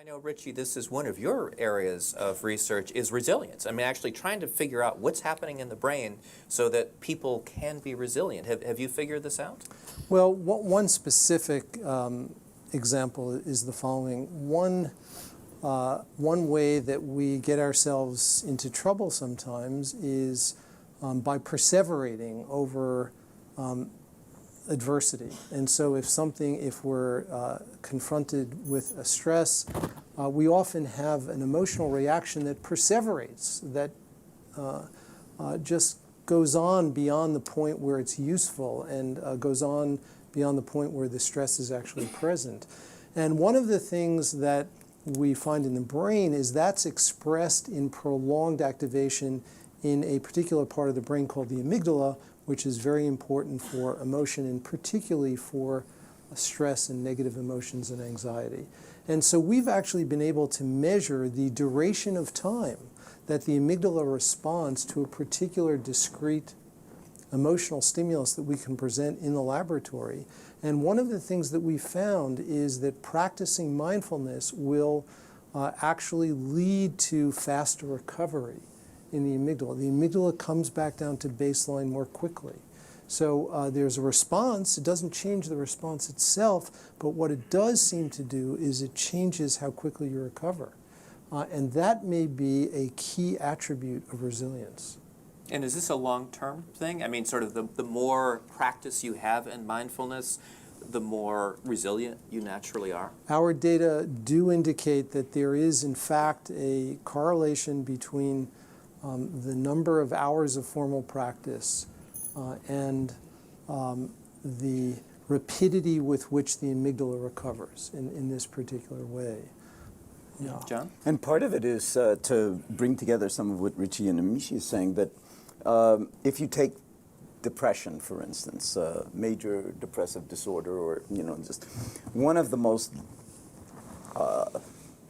I know, Richie, this is one of your areas of research is resilience. I mean, actually trying to figure out what's happening in the brain so that people can be resilient. Have you figured this out? Well, one specific example is the following. One way that we get ourselves into trouble sometimes is by perseverating over adversity. And so if we're confronted with a stress, we often have an emotional reaction that perseverates, that just goes on beyond the point where it's useful and goes on beyond the point where the stress is actually present. And one of the things that we find in the brain is that's expressed in prolonged activation in a particular part of the brain called the amygdala, which is very important for emotion and particularly for stress and negative emotions and anxiety. And so we've actually been able to measure the duration of time that the amygdala responds to a particular discrete emotional stimulus that we can present in the laboratory. And one of the things that we found is that practicing mindfulness will actually lead to faster recovery in the amygdala. The amygdala comes back down to baseline more quickly. So there's a response. It doesn't change the response itself, but what it does seem to do is it changes how quickly you recover. And that may be a key attribute of resilience. And is this a long-term thing? I mean, sort of the more practice you have in mindfulness, the more resilient you naturally are? Our data do indicate that there is, in fact, a correlation between the number of hours of formal practice and the rapidity with which the amygdala recovers in this particular way. Yeah. John? And part of it is to bring together some of what Richie and Amishi is saying, that if you take depression, for instance, major depressive disorder, or, just one of the most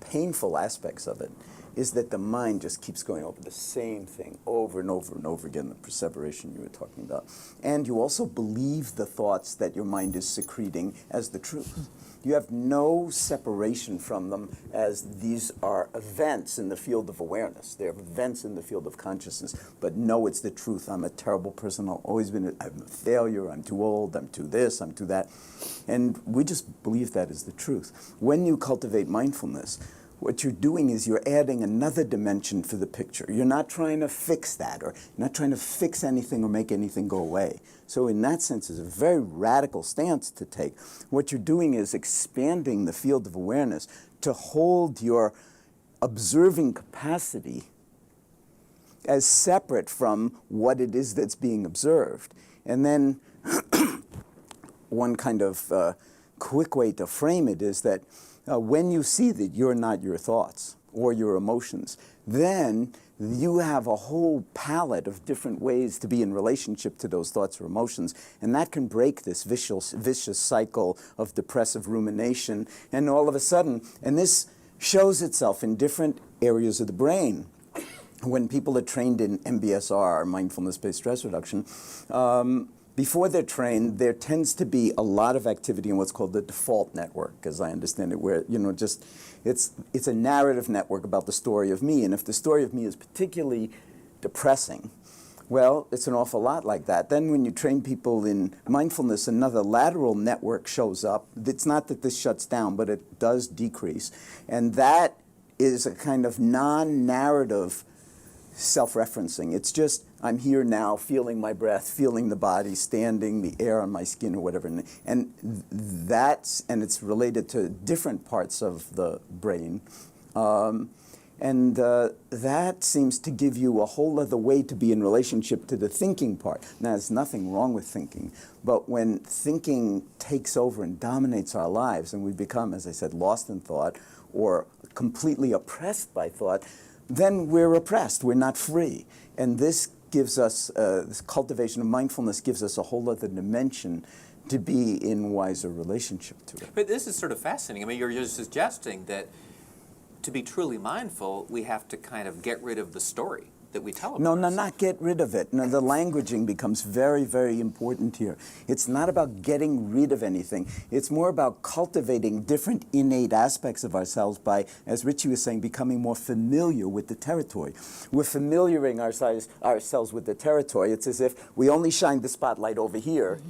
painful aspects of it is that the mind just keeps going over the same thing over and over and over again, the perseveration you were talking about. And you also believe the thoughts that your mind is secreting as the truth. You have no separation from them, as these are events in the field of awareness. They're events in the field of consciousness. But no, it's the truth. I'm a terrible person. I'm a failure. I'm too old. I'm too this. I'm too that. And we just believe that is the truth. When you cultivate mindfulness, what you're doing is you're adding another dimension for the picture. You're not trying to fix that, or you're not trying to fix anything or make anything go away. So in that sense, it's a very radical stance to take. What you're doing is expanding the field of awareness to hold your observing capacity as separate from what it is that's being observed. And then one kind of quick way to frame it is that when you see that you're not your thoughts or your emotions, then you have a whole palette of different ways to be in relationship to those thoughts or emotions, and that can break this vicious cycle of depressive rumination. And all of a sudden, and this shows itself in different areas of the brain. When people are trained in MBSR, mindfulness-based stress reduction, before they're trained, there tends to be a lot of activity in what's called the default network, as I understand it, where, it's a narrative network about the story of me. And if the story of me is particularly depressing, well, it's an awful lot like that. Then when you train people in mindfulness, another lateral network shows up. It's not that this shuts down, but it does decrease. And that is a kind of non-narrative self-referencing. It's just, I'm here now, feeling my breath, feeling the body, standing, the air on my skin, or whatever. And it's related to different parts of the brain. That seems to give you a whole other way to be in relationship to the thinking part. Now, there's nothing wrong with thinking, but when thinking takes over and dominates our lives, and we become, as I said, lost in thought, or completely oppressed by thought, then we're oppressed, we're not free. And this gives us, this cultivation of mindfulness gives us a whole other dimension to be in wiser relationship to it. But this is sort of fascinating. I mean, you're suggesting that to be truly mindful, we have to kind of get rid of the story that we tell about No, ourselves. not get rid of it. No, the languaging becomes very, very important here. It's not about getting rid of anything. It's more about cultivating different innate aspects of ourselves by, as Richie was saying, becoming more familiar with the territory. We're familiaring ourselves with the territory. It's as if we only shine the spotlight over here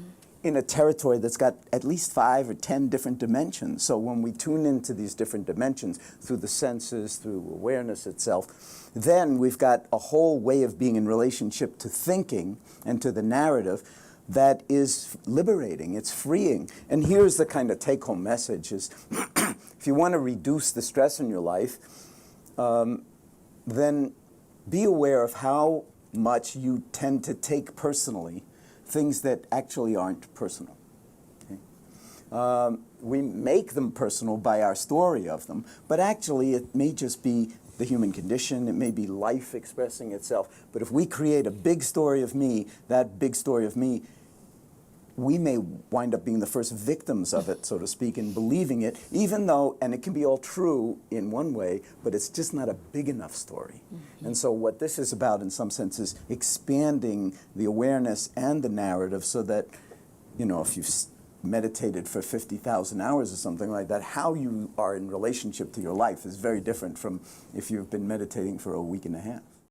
in a territory that's got at least 5 or 10 different dimensions. So when we tune into these different dimensions through the senses, through awareness itself, then we've got a whole way of being in relationship to thinking and to the narrative that is liberating, it's freeing. And here's the kind of take-home message is, if you want to reduce the stress in your life, then be aware of how much you tend to take personally things that actually aren't personal. Okay? We make them personal by our story of them, but actually it may just be the human condition, it may be life expressing itself. But if we create a big story of me, that big story of me, we may wind up being the first victims of it, so to speak, and believing it, even though, and it can be all true in one way, but it's just not a big enough story. And so what this is about, in some sense, is expanding the awareness and the narrative so that, you know, if you've meditated for 50,000 hours or something like that, how you are in relationship to your life is very different from if you've been meditating for a week and a half.